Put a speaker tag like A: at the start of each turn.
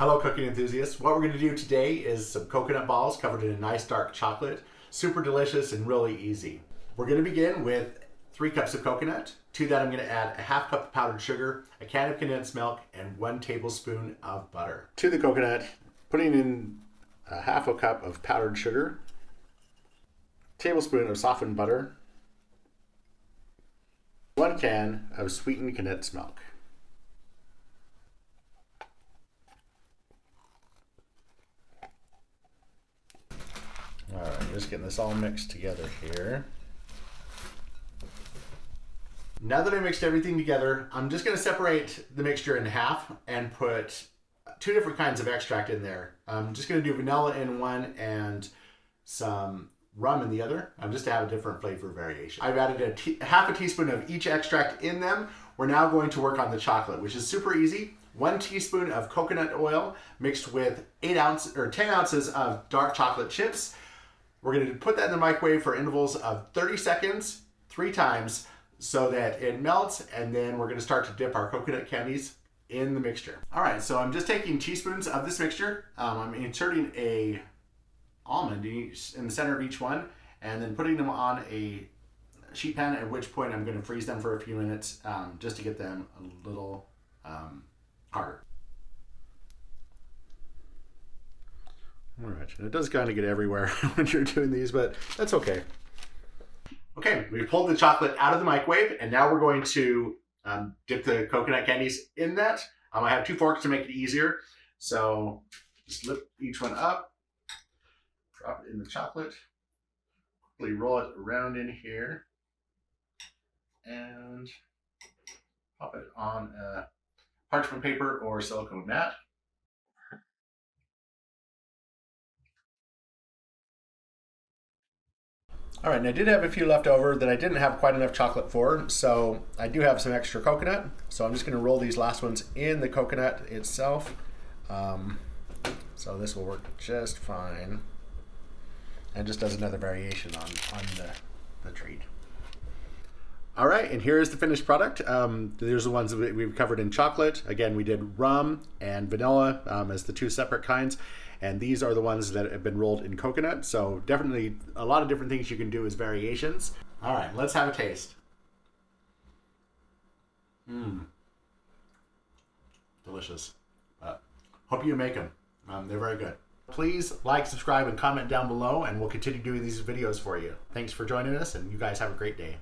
A: Hello cooking enthusiasts. What we're going to do today is some coconut balls covered in a nice dark chocolate. Super delicious and really easy. We're going to begin with 3 cups of coconut. To that I'm going to add a half cup of powdered sugar, a can of condensed milk, and 1 tablespoon of butter. To the coconut, putting in a half a cup of powdered sugar, tablespoon of softened butter, 1 can of sweetened condensed milk. All right, just getting this all mixed together here. Now that I mixed everything together, I'm just going to separate the mixture in half and put 2 different kinds of extract in there. I'm just going to do vanilla in one and some rum in the other, just to have a different flavor variation. I've added half a teaspoon of each extract in them. We're now going to work on the chocolate, which is super easy. 1 teaspoon of coconut oil mixed with 10 ounces of dark chocolate chips. We're going to put that in the microwave for intervals of 30 seconds, 3 times, so that it melts, and then we're going to start to dip our coconut candies in the mixture. All right, so I'm just taking teaspoons of this mixture. I'm inserting a almond in the center of each one, and then putting them on a sheet pan, at which point I'm going to freeze them for a few minutes just to get them a little harder. All right, and it does kind of get everywhere when you're doing these, but that's okay. Okay, we've pulled the chocolate out of the microwave, and now we're going to dip the coconut candies in that. I have 2 forks to make it easier. So just lift each one up, drop it in the chocolate, quickly roll it around in here, and pop it on a parchment paper or silicone mat. All right, and I did have a few left over that I didn't have quite enough chocolate for, so I do have some extra coconut. So I'm just going to roll these last ones in the coconut itself. So this will work just fine. And just as another variation on the treat. All right, and here is the finished product. There's the ones that we've covered in chocolate. Again, we did rum and vanilla as the 2 separate kinds. And these are the ones that have been rolled in coconut. So definitely a lot of different things you can do as variations. All right, let's have a taste. Delicious. Hope you make them. They're very good. Please like, subscribe, and comment down below, and we'll continue doing these videos for you. Thanks for joining us, and you guys have a great day.